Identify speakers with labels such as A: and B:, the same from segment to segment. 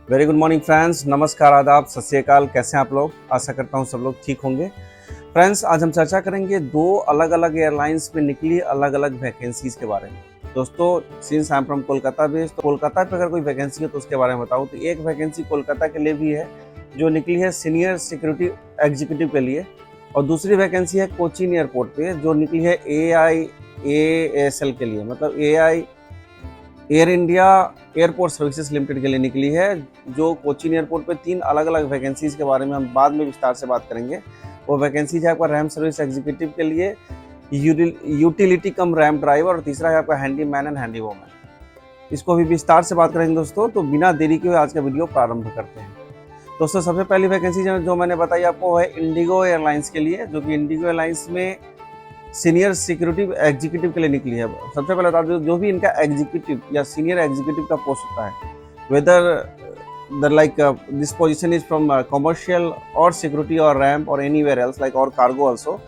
A: Very good morning friends, नमस्कार, आदाब, सत श्री अकाल। कैसे हैं आप लोग? आशा करता हूं सब लोग ठीक होंगे। फ्रेंड्स, आज हम चर्चा करेंगे दो अलग अलग एयरलाइंस में निकली अलग अलग वैकेंसीज के बारे में। दोस्तों, since I am from Kolkata based, तो कोलकाता पे अगर कोई वैकेंसी है तो उसके बारे में बताऊं तो एक वैकेंसी कोलकाता के लिए भी है जो निकली है सीनियर सिक्योरिटी एग्जीक्यूटिव के लिए, और दूसरी वैकेंसी है कोचीन एयरपोर्ट पे जो निकली है AIASL के लिए, मतलब air India airport services limited के लिए निकली है। जो कोचीन एयरपोर्ट पे तीन अलग अलग वैकेंसीज के बारे में हम बाद में विस्तार से बात करेंगे। वो वैकेंसीज है आपका रैम सर्विस एग्जीक्यूटिव के लिए, यूटिलिटी कम रैम ड्राइवर, और तीसरा है आपका handy man and handy woman. इसको भी विस्तार से बात करेंगे दोस्तों, तो बिना देरी के आज का वीडियो प्रारंभ करते हैं। दोस्तों, सबसे पहली वैकेंसी जो मैंने बताई आपको है इंडिगो एयरलाइंस के लिए, जो कि इंडिगो एयरलाइंस में सीनियर सिक्योरिटी एग्जीक्यूटिव के लिए निकली है। सबसे पहले बता दूं, जो भी इनका एग्जीक्यूटिव या सीनियर एग्जीक्यूटिव का पोस्ट होता है, whether this position is from commercial और सिक्योरिटी और रैम्प और एनीवेयर एल्स लाइक और कार्गो आल्सो,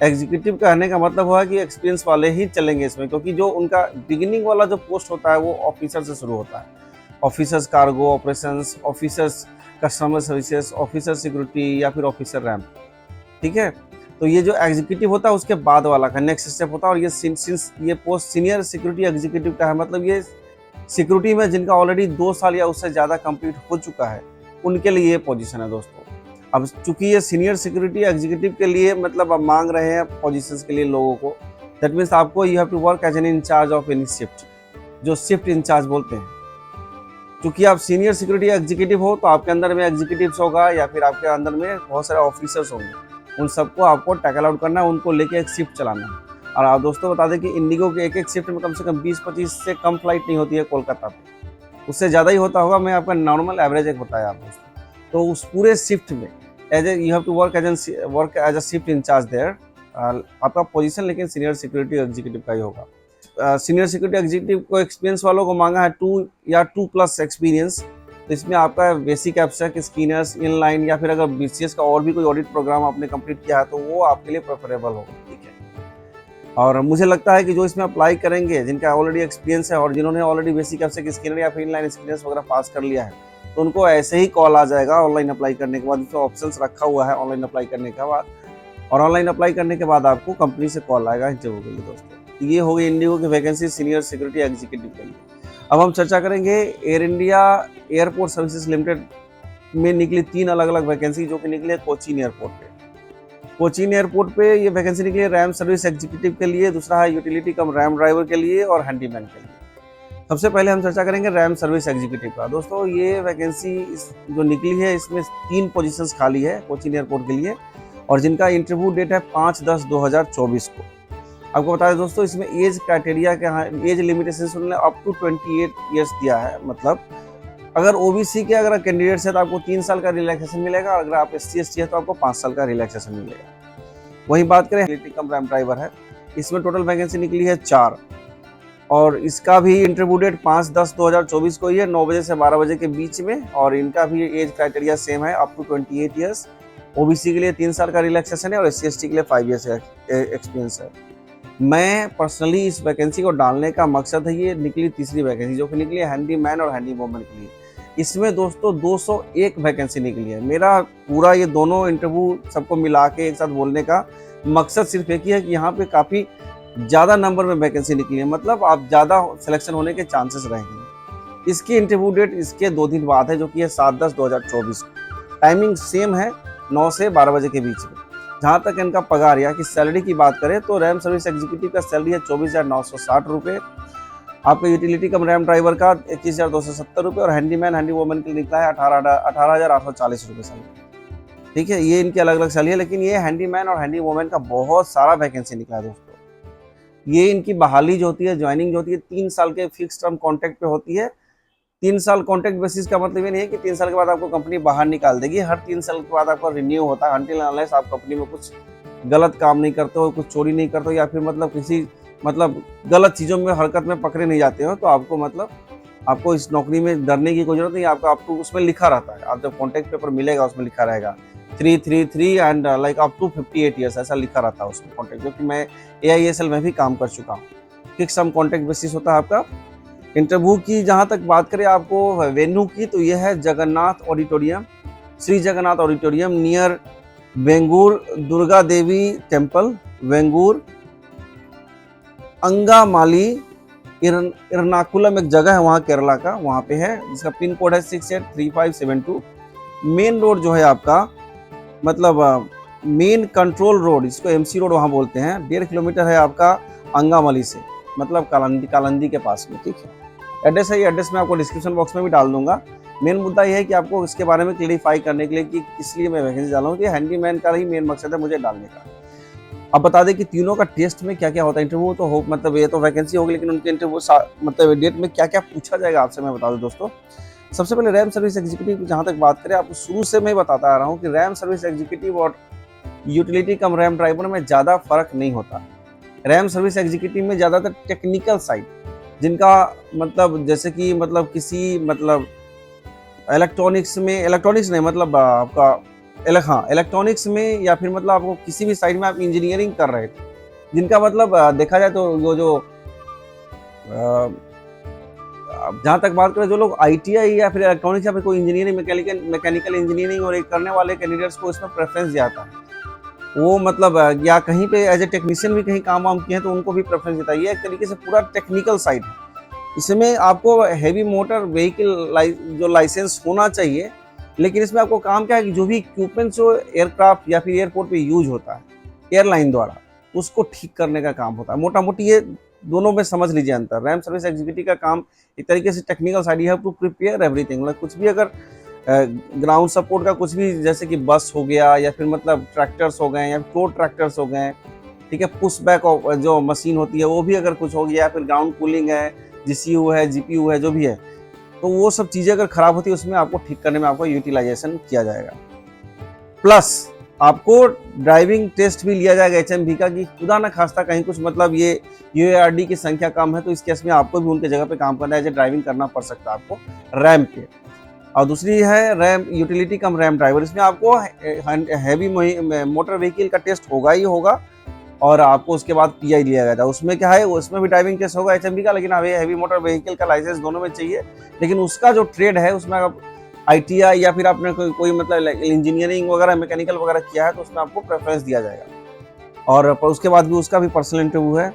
A: एग्जीक्यूटिव कहने का मतलब हुआ कि एक्सपीरियंस वाले ही चलेंगे इसमें, क्योंकि जो उनका बिगिनिंग वाला जो पोस्ट होता है वो ऑफिसर से शुरू होता है। Officers cargo operations, officers customer services, officer security या फिर ऑफिसर रैम्प। ठीक है, तो ये जो एग्जीक्यूटिव होता है उसके बाद वाला का नेक्स्ट स्टेप होता है। और ये सिंस ये पोस्ट सीनियर सिक्योरिटी एग्जीक्यूटिव का है, मतलब ये सिक्योरिटी में जिनका ऑलरेडी 2 साल या उससे ज़्यादा कंप्लीट हो चुका है उनके लिए ये पोजीशन है दोस्तों। अब चूंकि ये सीनियर सिक्योरिटी एग्जीक्यूटिव के लिए मतलब अब मांग रहे हैं पोजीशंस के लिए लोगों को, दैट मीन्स आपको you have to work as an incharge of any shift, जो शिफ्ट इंचार्ज बोलते हैं। क्योंकि आप सीनियर सिक्योरिटी एग्जीक्यूटिव हो तो आपके अंदर में एग्जीक्यूटिव्स होगा या फिर आपके अंदर में बहुत सारे ऑफिसर्स होंगे, उन सबको आपको टैकल आउट करना है, उनको लेके एक शिफ्ट चलाना है। और आप दोस्तों बता दें कि इंडिगो के एक शिफ्ट में कम से कम 20-25 से कम फ्लाइट नहीं होती है कोलकाता पे, उससे ज़्यादा ही होता होगा। मैं आपका नॉर्मल एवरेज एक बताया आप दोस्तों। तो उस पूरे शिफ्ट में as a you have to work as a shift incharge there, आपका पोजीशन लेकिन सीनियर सिक्योरिटी एग्जीक्यूटिव का ही होगा। सीनियर सिक्योरिटी एग्जीक्यूटिव को एक्सपीरियंस वालों को मांगा है 2 या 2+ एक्सपीरियंस। तो इसमें आपका बेसिक एब्स्ट्रैक्ट, स्कीनर्स, इनलाइन या फिर अगर BCS का और भी कोई ऑडिट प्रोग्राम आपने कंप्लीट किया है तो वो आपके लिए प्रेफरेबल होगा। ठीक है, और मुझे लगता है कि जो इसमें अप्लाई करेंगे जिनका ऑलरेडी एक्सपीरियंस है और जिन्होंने ऑलरेडी बेसिक एब्स्ट्रैक्ट, स्कीनर या फिर इनलाइन स्कीनर्स वगैरह पास कर लिया है, तो उनको ऐसे ही कॉल आ जाएगा ऑनलाइन अप्लाई करने के बाद। इसमें ऑप्शंस रखा हुआ है ऑनलाइन अप्लाई करने के बाद, और ऑनलाइन अप्लाई करने के बाद आपको कंपनी से कॉल आएगा इंटरव्यू के लिए दोस्तों। ये हो गई इंडिगो की वैकेंसी सीनियर सिक्योरिटी एग्जीक्यूटिव के लिए। अब हम चर्चा करेंगे air India airport services limited में निकली 3 अलग अलग वैकेंसी जो कि निकली है कोचीन एयरपोर्ट पे। कोचीन एयरपोर्ट पे ये वैकेंसी निकली है रैम सर्विस एग्जीक्यूटिव के लिए, दूसरा है यूटिलिटी कम रैम ड्राइवर के लिए और हैंडीमैन के लिए। सबसे पहले हम चर्चा करेंगे रैम सर्विस एग्जीक्यूटिव का। दोस्तों, ये वैकेंसी जो निकली है इसमें 3 पोजीशंस खाली है कोचीन एयरपोर्ट के लिए, और जिनका इंटरव्यू डेट है 5/10/2024 को। आपको बता दें दोस्तों, इसमें एज क्राइटेरिया क्या है, एज लिमिटेशन उन्होंने अप टू 28 ईयर्स दिया है। मतलब अगर OBC के अगर कैंडिडेट्स है तो आपको 3 साल का रिलैक्सेशन मिलेगा, और अगर आप SC/ST है तो आपको 5 साल का रिलैक्सेशन मिलेगा। वही बात करें यूटिलिटी कम रैम ड्राइवर है, इसमें टोटल वैकेंसी निकली है 4, और इसका भी इंटरव्यू डेट 5/10/2024 को ही है, 9 बजे से 12 बजे के बीच में। और इनका भी एज क्राइटेरिया सेम है, अप टू 28 ईयर्स। OBC के लिए 3 साल का रिलैक्सेशन है और SC/ST के लिए 5 ईयर्स का एक्सपीरियंस है। मैं पर्सनली इस वैकेंसी को डालने का मकसद है, ये निकली तीसरी वैकेंसी जो कि निकली है हैंडी मैन और हैंडी वोमन के लिए। इसमें दोस्तों 201 वैकेंसी निकली है। मेरा पूरा ये दोनों इंटरव्यू सबको मिला के एक साथ बोलने का मकसद सिर्फ एक ही है कि यहाँ पे काफ़ी ज़्यादा नंबर में वैकेंसी निकली है, मतलब आप ज़्यादा सिलेक्शन होने के चांसेस रहेंगे। इसकी इंटरव्यू डेट इसके 2 दिन बाद है, जो कि है 7/10/2024 को। टाइमिंग सेम है, 9 से 12 बजे के बीच में। जहाँ तक इनका पगार या कि सैलरी की बात करें तो रैम सर्विस एग्जीक्यूटिव का सैलरी है 24,960 रुपये, आपका यूटिलिटी कम रैम ड्राइवर का 21,270 रुपये, और हैंडीमैन हैंडी वोमन के लिए निकला है 18,840 रुपये सैलरी। ठीक है, ये इनकी अलग अलग सैलरी है, लेकिन ये हैंडीमैन और हैंडी वोमन का बहुत सारा वैकेंसी निकला है दोस्तों। ये इनकी बहाली जो होती है, ज्वाइनिंग जो होती है, 3 साल के फिक्स टर्म कॉन्ट्रैक्ट पे होती है। 3 साल कॉन्ट्रैक्ट बेसिस का मतलब ये नहीं है कि 3 साल के बाद आपको कंपनी बाहर निकाल देगी। हर 3 साल के बाद आपका रिन्यू होता है, अनटिल अनलेस आप कंपनी में कुछ गलत काम नहीं करते हो, कुछ चोरी नहीं करते हो, या फिर मतलब किसी गलत चीज़ों में हरकत में पकड़े नहीं जाते हो, तो आपको इस नौकरी में डरने की कोई जरूरत नहीं। आपको उसमें लिखा रहता है, आप जब कॉन्ट्रैक्ट पेपर मिलेगा उसमें लिखा रहेगा 333 and like up to 58 years, ऐसा लिखा रहता है उसमें कॉन्ट्रैक्ट। क्योंकि मैं AISL में भी काम कर चुका हूँ। फिक्स टर्म कॉन्ट्रैक्ट बेसिस होता है आपका, इंटरव्यू की जहाँ तक बात करें आपको वेन्यू की, तो यह है Jagannath auditorium, Shri Jagannath auditorium near Vengoor Durga Devi temple, Vengoor Angamaly Ernakulam एक जगह है वहाँ केरला का, वहाँ पे है, जिसका पिन कोड है 683572। मेन रोड जो है आपका, मतलब मेन कंट्रोल रोड, इसको एमसी रोड वहाँ बोलते हैं, 1.5 किलोमीटर है आपका अंगामाली से, मतलब कालंदी के पास में, ठीक है। एड्रेस है, ये एड्रेस मैं आपको डिस्क्रिप्शन बॉक्स में भी डाल दूंगा। मेन मुद्दा ये है कि आपको इसके बारे में क्लेरिफाई करने के लिए कि इसलिए मैं वैकेंसी डाला हूँ कि हैंडीमैन का ही मेन मकसद है मुझे डालने का। अब बता दें कि तीनों का टेस्ट में क्या क्या होता है। इंटरव्यू तो हो, मतलब ये तो वैकेंसी होगी, लेकिन उनके इंटरव्यू मतलब डेट में क्या क्या पूछा जाएगा आपसे मैं बता दूं दोस्तों। सबसे पहले रैम सर्विस एग्जीक्यूटिव की जहाँ तक बात करें, आपको शुरू से मैं बताता आ रहा हूँ कि रैम सर्विस एग्जीक्यूटिव और यूटिलिटी कम रैम ड्राइवर में ज़्यादा फर्क नहीं होता। रैम सर्विस एग्जीक्यूटिव में ज़्यादातर टेक्निकल साइड, जिनका मतलब जैसे कि मतलब किसी मतलब इलेक्ट्रॉनिक्स नहीं, मतलब आपका हाँ इलेक्ट्रॉनिक्स में, या फिर मतलब आपको किसी भी साइड में आप इंजीनियरिंग कर रहे थे, जिनका मतलब देखा जाए तो वो जो जहाँ तक बात करें जो लोग आईटीआई या फिर इलेक्ट्रॉनिक्स या फिर कोई इंजीनियरिंग मैकेनिकल इंजीनियरिंग और एक करने वाले कैंडिडेट्स को इसमें प्रेफरेंस दिया था। वो मतलब या कहीं पे एज ए टेक्नीशियन भी कहीं काम वाम किए हैं तो उनको भी प्रेफरेंस देता है। ये एक तरीके से पूरा टेक्निकल साइड है। इसमें आपको हैवी मोटर व्हीकल जो लाइसेंस होना चाहिए, लेकिन इसमें आपको काम क्या है कि जो भी इक्विपमेंट्स जो एयरक्राफ्ट या फिर एयरपोर्ट पे यूज होता है एयरलाइन द्वारा, उसको ठीक करने का काम होता है। मोटा मोटी ये दोनों में समझ लीजिए अंतर। रैम सर्विस एग्जीक्यूटिव का काम एक तरीके से technical side, you have to prepare everything, मतलब कुछ भी अगर ग्राउंड सपोर्ट का कुछ भी, जैसे कि बस हो गया या फिर मतलब ट्रैक्टर्स हो गए या टो ट्रैक्टर्स हो गए, ठीक है, पुश बैक जो मशीन होती है वो भी अगर कुछ हो गया, या फिर ग्राउंड कूलिंग है, जीसीयू है, जीपीयू है, जो भी है, तो वो सब चीज़ें अगर खराब होती है उसमें आपको ठीक करने में आपको यूटिलाइजेशन किया जाएगा। प्लस आपको ड्राइविंग टेस्ट भी लिया जाएगा एचएमवी का, कि खुदा ना खास्ता कहीं कुछ मतलब ये यूएआरडी की संख्या कम है तो इस केस में आपको भी उनके जगह पे काम करना है, एज ए ड्राइविंग करना पड़ सकता है आपको रैम पे। और दूसरी है रैम यूटिलिटी कम रैम ड्राइवर, इसमें आपको हैवी मोटर व्हीकल का टेस्ट होगा ही होगा, और आपको उसके बाद पीआई लिया गया था। उसमें क्या है, उसमें भी ड्राइविंग टेस्ट होगा एचएमवी का, लेकिन अब हैवी मोटर व्हीकल का लाइसेंस दोनों में चाहिए। लेकिन उसका जो ट्रेड है उसमें आप आईटीआई या फिर आपने कोई मतलब इंजीनियरिंग वगैरह मैकेनिकल वगैरह किया है तो उसमें आपको प्रेफरेंस दिया जाएगा। और उसके बाद भी उसका भी पर्सनल इंटरव्यू है।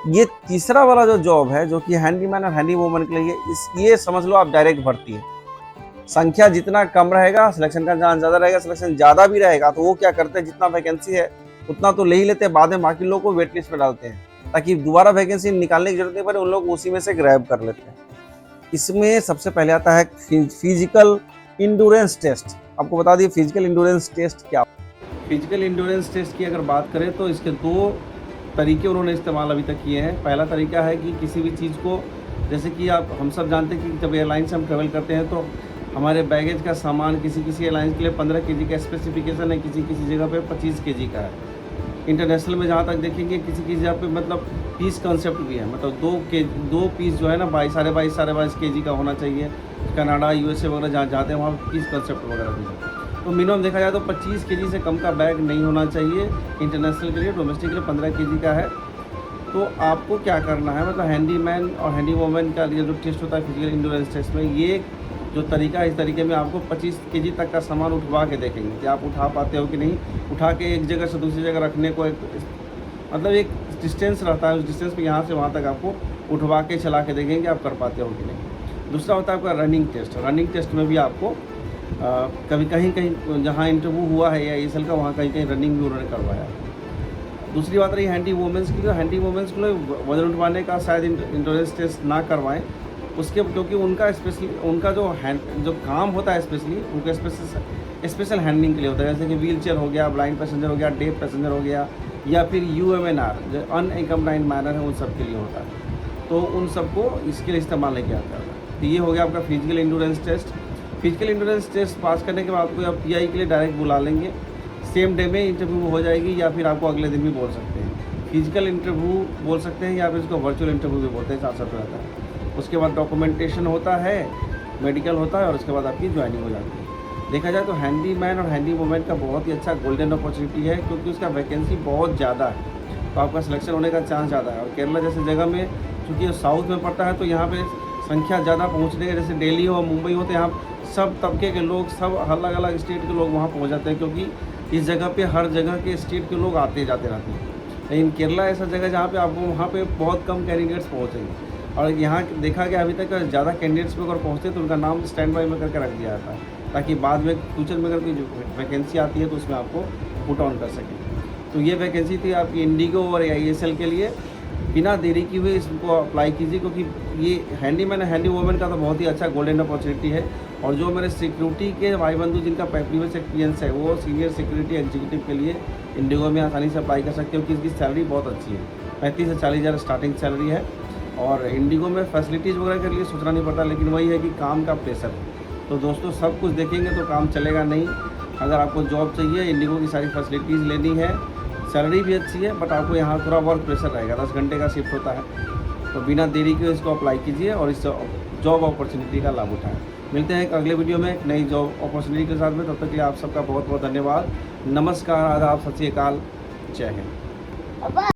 A: ये तीसरा वाला जो जॉब है जो कि हैंडीमैन और हैंडी वूमन के लिए, ये समझ लो आप डायरेक्ट भर्ती है। संख्या जितना कम रहेगा सिलेक्शन का चांस ज़्यादा रहेगा, सिलेक्शन ज़्यादा भी रहेगा तो वो क्या करते हैं, जितना वैकेंसी है उतना तो ले ही लेते हैं, बाद में बाकी लोगों को वेट लिस्ट में डालते हैं ताकि दोबारा वैकेंसी निकालने की जरूरत नहीं पड़े, उन लोग उसी में से ग्रैब कर लेते हैं। इसमें सबसे पहले आता है फिजिकल इंड्योरेंस टेस्ट। आपको बता दिए फिजिकल इंड्योरेंस टेस्ट क्या। फिजिकल इंड्योरेंस टेस्ट की अगर बात करें तो इसके दो तरीके उन्होंने इस्तेमाल अभी तक किए हैं। पहला तरीका है कि किसी भी चीज़ को, जैसे कि हम सब जानते हैं कि जब एयरलाइन से हम ट्रेवल करते हैं तो हमारे बैगेज का सामान किसी एयरलाइंस के लिए 15 केजी का स्पेसिफिकेशन है, किसी जगह पे 25 केजी का है। इंटरनेशनल में जहाँ तक देखेंगे किसी जगह पे मतलब पीस कंसेप्ट भी है, मतलब दो पीस जो है ना 22 केजी का होना चाहिए। कनाडा यूएसए वगैरह जहाँ जाते हैं वहाँ पीस कंसेप्ट वगैरह भी है। तो मिनिमम देखा जाए तो 25 केजी से कम का बैग नहीं होना चाहिए इंटरनेशनल के लिए। डोमेस्टिक के लिए 15 केजी का है। तो आपको क्या करना है, मतलब हैंडीमैन और हैंडी वूमन का लिए जो टेस्ट होता है फिजिकल इंड्योरेंस टेस्ट में, ये जो तरीका है इस तरीके में आपको 25 केजी तक का सामान उठवा के देखेंगे कि आप उठा पाते हो कि नहीं। उठा के एक जगह से दूसरी जगह रखने को मतलब एक डिस्टेंस रहता है, उस डिस्टेंस पे यहाँ से वहाँ तक आपको उठवा के चला के देखेंगे आप कर पाते हो कि नहीं। दूसरा होता है आपका रनिंग टेस्ट। रनिंग टेस्ट में भी आपको कभी कहीं जहाँ इंटरव्यू हुआ है या ESL का वहाँ कहीं रनिंग भी उन्होंने करवाया है। दूसरी बात रही हैंडी वुमेंस की। तो हैंडी वुमेंस के लिए वजन उठवाने का शायद इंड्योरेंस टेस्ट ना करवाएं उसके, क्योंकि उनका स्पेशली उनका जो काम होता है स्पेशली उनका स्पेशल हैंडलिंग के लिए होता है। जैसे कि व्हील चेयर हो गया, ब्लाइंड पैसेंजर हो गया, डेफ पैसेंजर हो गया, या फिर UMNR जो अनएकम्प्लाइंड माइनर है उन सब के लिए होता है। तो उन सबको इसके लिए इस्तेमाल नहीं किया जाता है। तो ये हो गया आपका physical endurance test. Physical endurance test pass करने के बाद आपको आप PI के लिए डायरेक्ट बुला लेंगे। सेम डे में इंटरव्यू हो जाएगी, या फिर आपको अगले दिन भी बोल सकते हैं। फिजिकल इंटरव्यू बोल सकते हैं या फिर इसको वर्चुअल इंटरव्यू भी बोलते हैं, साथ साथ रहता है। उसके बाद डॉक्यूमेंटेशन होता है, मेडिकल होता है, और उसके बाद आपकी ज्वाइनिंग हो जाती है। देखा जाए तो हैंडीमैन और हैंडी वुमेन का बहुत ही अच्छा गोल्डन अपॉर्चुनिटी है, क्योंकि उसका वैकेंसी बहुत ज़्यादा है, तो आपका सिलेक्शन होने का चांस ज़्यादा है। और केरला जैसे जगह में, चूँकि साउथ में पड़ता है, तो यहाँ पे संख्या ज़्यादा पहुँचने के, जैसे दिल्ली हो मुंबई हो तो यहाँ सब तबके के लोग, सब अलग अलग स्टेट के लोग वहाँ पहुँच जाते हैं, क्योंकि इस जगह पे हर जगह के स्टेट के लोग आते जाते रहते हैं। लेकिन केरला ऐसा जगह जहाँ पे आपको वहाँ पे बहुत कम कैंडिडेट्स पहुँचेंगे, और यहाँ देखा गया अभी तक ज़्यादा कैंडिडेट्स पे अगर पहुँचते तो उनका नाम स्टैंड बाई में करके रख दिया जाता है, ताकि बाद में फ्यूचर में अगर कोई वैकेंसी आती है तो उसमें आपको पुट ऑन कर सकें। तो ये वैकेंसी थी आपकी इंडिगो और ISL के लिए। बिना देरी की हुई इसको अप्लाई कीजिए, क्योंकि ये हैंडीमैन हैंडी वूमेन का तो बहुत ही अच्छा गोल्डन अपॉर्चुनिटी है। और जो मेरे सिक्योरिटी के भाई बंधु जिनका प्रीवियस एक्सपीरियंस है, वो सीनियर सिक्योरिटी एग्जीक्यूटिव के लिए इंडिगो में आसानी से अप्लाई कर सकते हो, कि इसकी सैलरी बहुत अच्छी है, 35 से 40 हज़ार स्टार्टिंग सैलरी है। और इंडिगो में फैसिलिटीज़ वगैरह के लिए सोचना नहीं पड़ता, लेकिन वही है कि काम का प्रेशर है। तो दोस्तों सब कुछ देखेंगे तो काम चलेगा नहीं। अगर आपको जॉब चाहिए, इंडिगो की सारी फैसिलिटीज़ लेनी है, सैलरी भी अच्छी है, बट आपको यहाँ थोड़ा वर्क प्रेशर रहेगा, 10 घंटे का शिफ्ट होता है। तो बिना देरी के इसको अप्लाई कीजिए और इस जॉब अपॉर्चुनिटी का लाभ उठाएं। मिलते हैं एक अगले वीडियो में एक नई जॉब अपॉर्चुनिटी के साथ में। तब तक के लिए आप सबका बहुत बहुत धन्यवाद। नमस्कार, आदाब, सत श्री अकाल, जय हिंद।